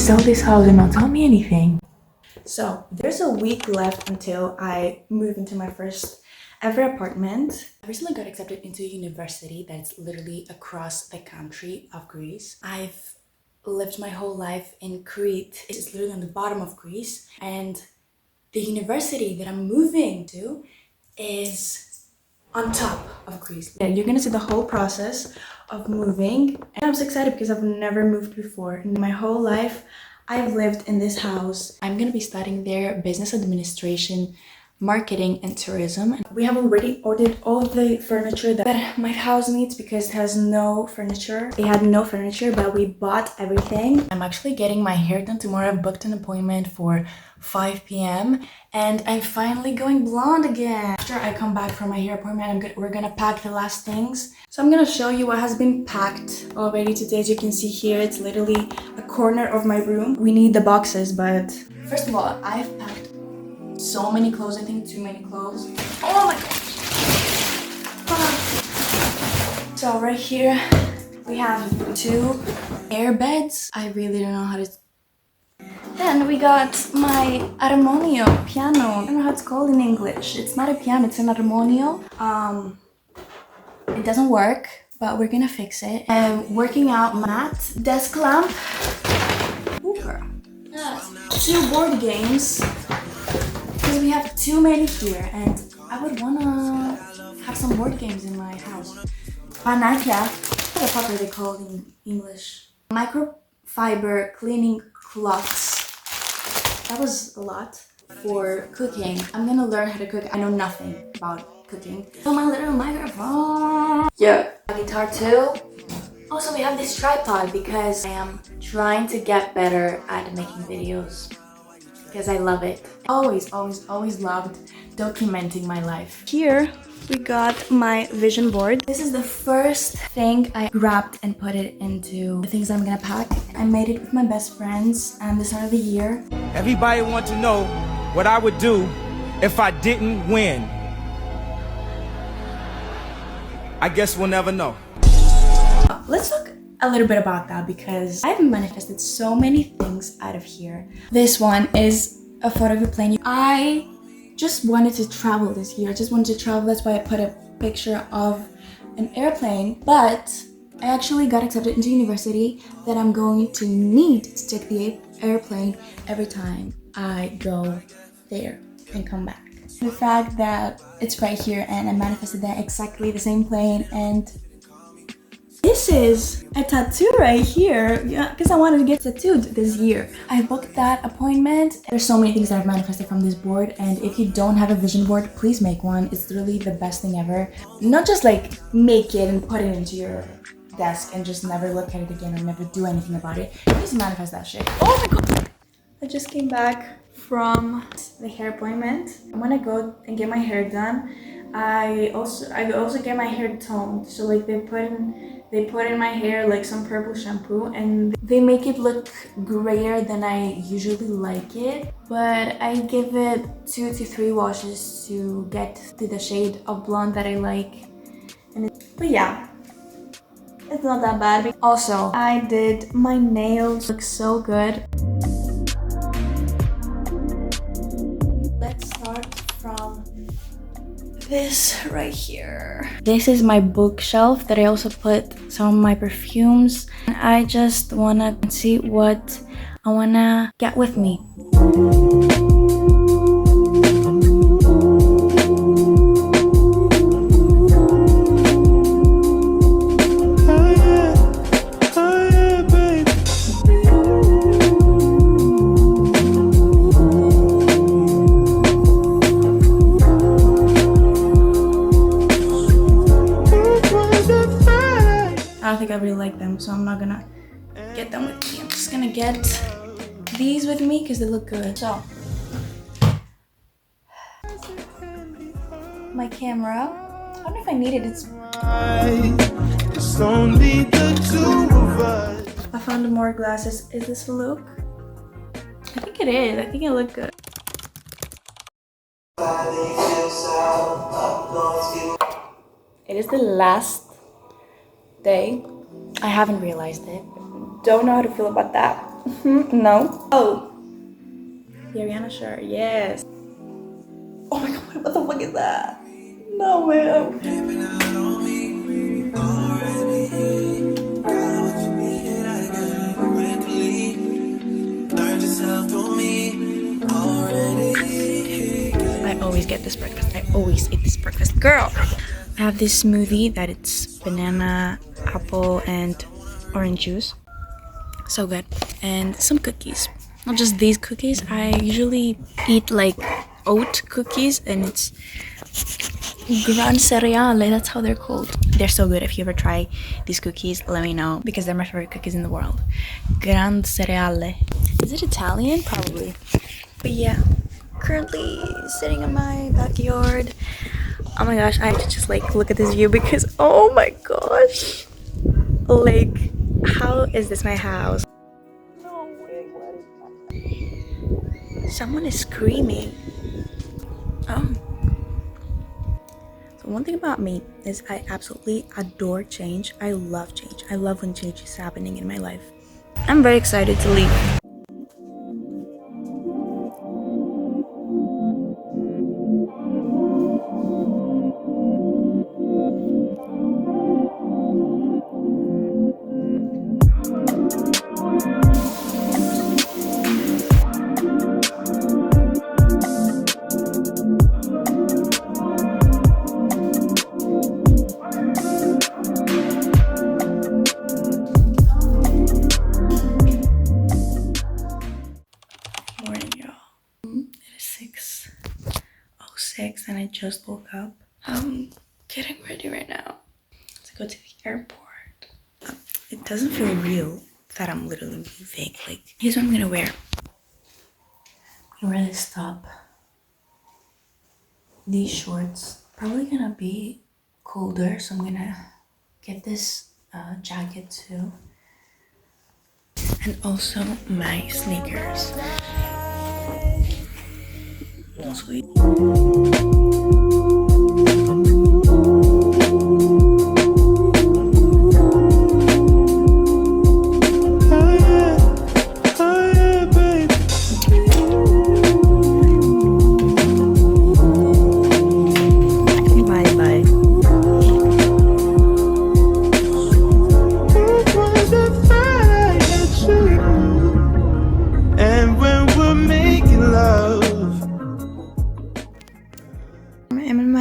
sell this house and not tell me anything? So there's a week left until I move into my first ever apartment. I recently got accepted into a university that's literally across the country of Greece. I've lived my whole life in Crete. It's literally on the bottom of Greece, and the university that I'm moving to is on top of Greece. Yeah, you're gonna see the whole process of moving, and I'm so excited because I've never moved before. In my whole life, I've lived in this house. I'm gonna be studying there business administration, marketing, and tourism. We have already ordered all of the furniture that my house needs because it has no furniture. It had no furniture, but we bought everything. I'm actually getting my hair done tomorrow. I've booked an appointment for 5 p.m. and I'm finally going blonde again. After I come back from my hair appointment, we're gonna pack the last things. So I'm gonna show you what has been packed already today. As you can see here, it's literally a corner of my room. We need the boxes, but first of all, I've packed so many clothes. I think too many clothes. Oh my gosh. So right here, we have 2 air beds. I really don't know how to. Then we got my armonio piano. I don't know how it's called in English. It's not a piano, it's an armonio. It doesn't work, but we're gonna fix it. Working out mat, desk lamp, Hooper. 2 board games, because we have too many here, and I would wanna have some board games in my house. Panakia, what the fuck are they called in English? Microfiber cleaning cloths. That was a lot. For cooking, I'm gonna learn how to cook. I know nothing about cooking. So my little microphone. Yeah. A guitar too. Also, we have this tripod because I am trying to get better at making videos because I love it. Always loved documenting my life. Here we got my vision board. This is the first thing I grabbed and put it into the things I'm gonna pack. I made it with my best friends at the start of the year. Everybody wants to know what I would do if I didn't win. I guess we'll never know. Let's talk a little bit about that because I've manifested so many things out of here. This one is a photo of a plane. I just wanted to travel this year. I just wanted to travel. That's why I put a picture of an airplane. But I actually got accepted into university that I'm going to need to take the airplane every time I go there and come back. The fact that it's right here and I manifested that exactly the same plane, and this is a tattoo right here, yeah, because I wanted to get tattooed this year. I booked that appointment. There's so many things that I've manifested from this board, and if you don't have a vision board, please make one. It's literally the best thing ever. Not just like make it and put it into your desk and just never look at it again or never do anything about it. Please manifest that shit. Oh my god! I just came back from the hair appointment. I'm gonna go and get my hair done. I also get my hair toned. So like they put in my hair like some purple shampoo and they make it look grayer than I usually like it. But I give it 2 to 3 washes to get to the shade of blonde that I like. But yeah, it's not that bad. Also, I did my nails. Look so good. Let's start from this right here. This is my bookshelf that I also put some of my perfumes. I just wanna see what I wanna get with me. I really like them, so I'm not gonna get them with me. I'm just gonna get these with me because they look good. So my camera, I don't know if I need it. It's only the 2 of us. I found more glasses. Is this a look? I think it is. I think it looked good. It is the last day. I haven't realized it. Don't know how to feel about that. No. Oh. The Ariana shirt, yes. Oh my god, what the fuck is that? No, man. I always get this breakfast. I always eat this breakfast. Girl! I have this smoothie that it's banana, apple, and orange juice. So good. And some cookies. Not just these cookies. I usually eat like oat cookies, and it's gran cereale. That's how they're called. They're so good. If you ever try these cookies, let me know, because they're my favorite cookies in the world. Gran cereale. Is it Italian? Probably. But yeah, currently sitting in my backyard. Oh my gosh, I have to just like look at this view because oh my gosh, like how is this my house? No way, what is that? Someone is screaming. Oh. So one thing about me is I absolutely adore change. I love change. I love when change is happening in my life. I'm very excited to leave. And I just woke up. I'm getting ready right now to go to the airport. It doesn't feel real that I'm literally leaving. Like, here's what I'm gonna wear. I'm gonna wear this top, these shorts. Probably gonna be colder, so I'm gonna get this jacket too. And also my sneakers. Sweet.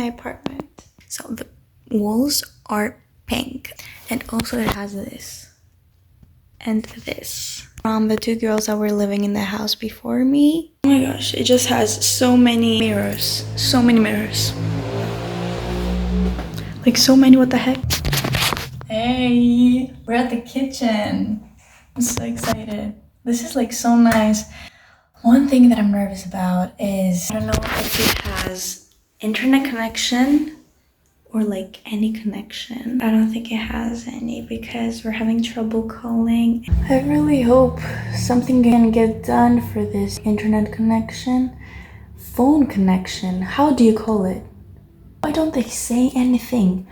Apartment. So the walls are pink, and also it has this and this from the two girls that were living in the house before me. Oh my gosh, it just has so many mirrors, like so many. What the heck? Hey, we're at the kitchen. I'm so excited. This is like so nice. One thing that I'm nervous about is I don't know if it has internet connection or like any connection. I don't think it has any because we're having trouble calling. I really hope something can get done for this internet connection. Phone connection, how do you call it? Why don't they say anything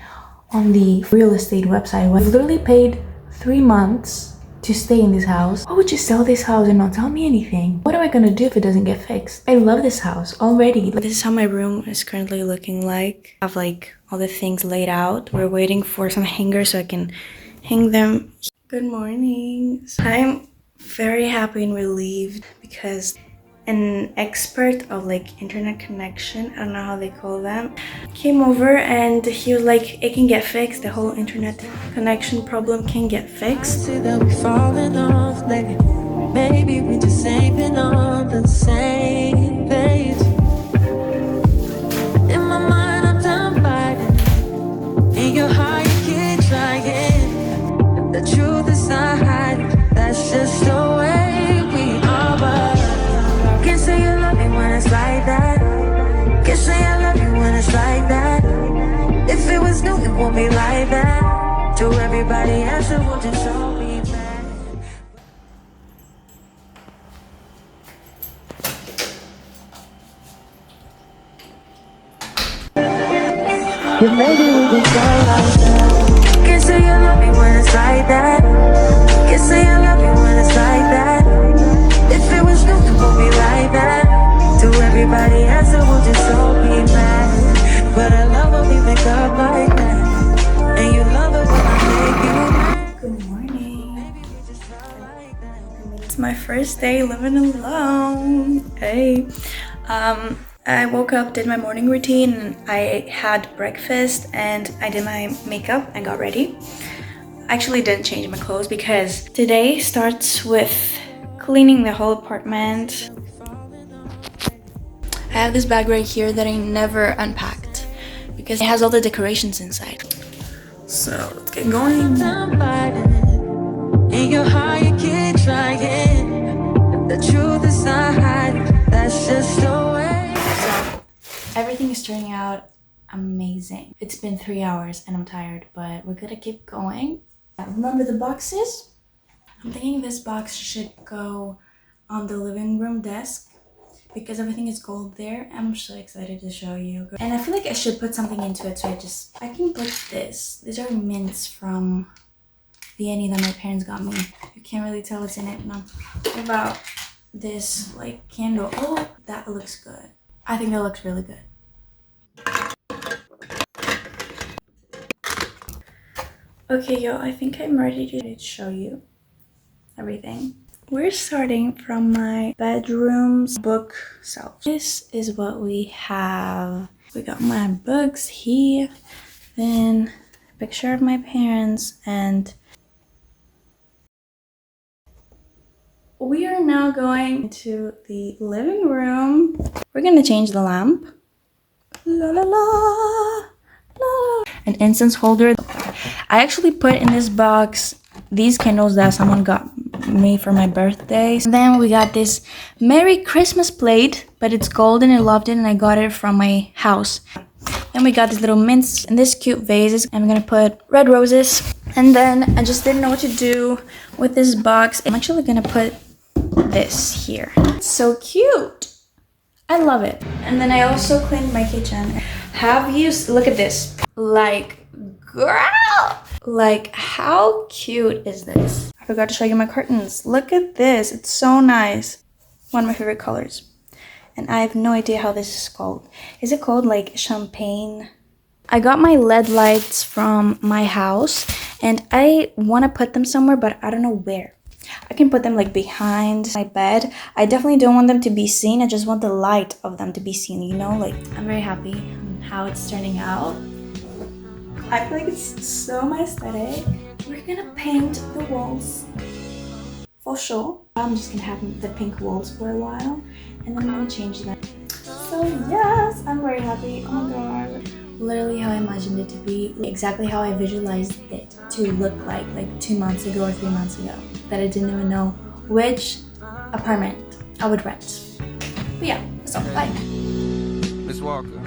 on the real estate website? We've literally paid 3 months to stay in this house. Why would you sell this house and not tell me anything? What am I gonna do if it doesn't get fixed? I love this house already. This is how my room is currently looking like. I have like all the things laid out. We're waiting for some hangers so I can hang them. Good morning. I'm very happy and relieved because an expert of like internet connection, I don't know how they call them, came over and he was like, it can get fixed. The whole internet connection problem can get fixed. See that we falling off lately. Maybe we just ain't been on the same page. In my mind I'm done fighting. In your heart you keep trying. The truth is not hiding. That's just the way we are. But can't say you love me when it's like that. Can't say I love you when it's like that. If it was new, it won't be like that. To everybody else, it will just all be bad. Yeah, maybe we can try like that. Can't say you love me when it's like that. Can't say I love you when it's like that. Everybody else will just so be mad. But I love when we make up like that. And you love it when I make you mad. Good morning. It's my first day living alone. Hey. I woke up, did my morning routine, and I had breakfast, and I did my makeup and got ready. I actually didn't change my clothes because today starts with cleaning the whole apartment. I have this bag right here that I never unpacked because it has all the decorations inside. So let's get going. In your heart you keep trying. The truth is not hiding. That's just the way. So everything is turning out amazing. It's been 3 hours and I'm tired, but we're gonna keep going. Remember the boxes? I'm thinking this box should go on the living room desk because everything is gold there. I'm so excited to show you. And I feel like I should put something into it, so I can put this. These are mints from Vienna that my parents got me. You can't really tell what's in it. No. What about this like candle? Oh, that looks good. I think that looks really good. Okay, yo, I think I'm ready to show you everything. We're starting from my bedroom's book shelf. This is what we have. We got my books here, then a picture of my parents, and we are now going to the living room. We're gonna change the lamp. La la la la. An incense holder. I actually put in this box these candles that someone got me for my birthday. And then we got this Merry Christmas plate, but it's golden. I loved it and I got it from my house. Then we got these little mints and this cute vases. I'm gonna put red roses. And then I just didn't know what to do with this box. I'm actually gonna put this here. It's so cute. I love it. And then I also cleaned my kitchen. Have you, look at this. Like, girl, like how cute is this? I forgot to show you my curtains. Look at this, it's so nice. One of my favorite colors. And I have no idea how this is called. Is it called like champagne? I got my LED lights from my house and I want to put them somewhere, but I don't know where. I can put them like behind my bed. I definitely don't want them to be seen. I just want the light of them to be seen, you know? Like, I'm very happy on how it's turning out. I feel like it's so my aesthetic. We're gonna paint the walls for sure. I'm just gonna have the pink walls for a while and then I'm gonna change them. So yes, I'm very happy. Oh my god. Literally how I imagined it to be, exactly how I visualized it to look like 2 months ago or 3 months ago. That I didn't even know which apartment I would rent. But yeah, that's all. Bye. Miss Walker.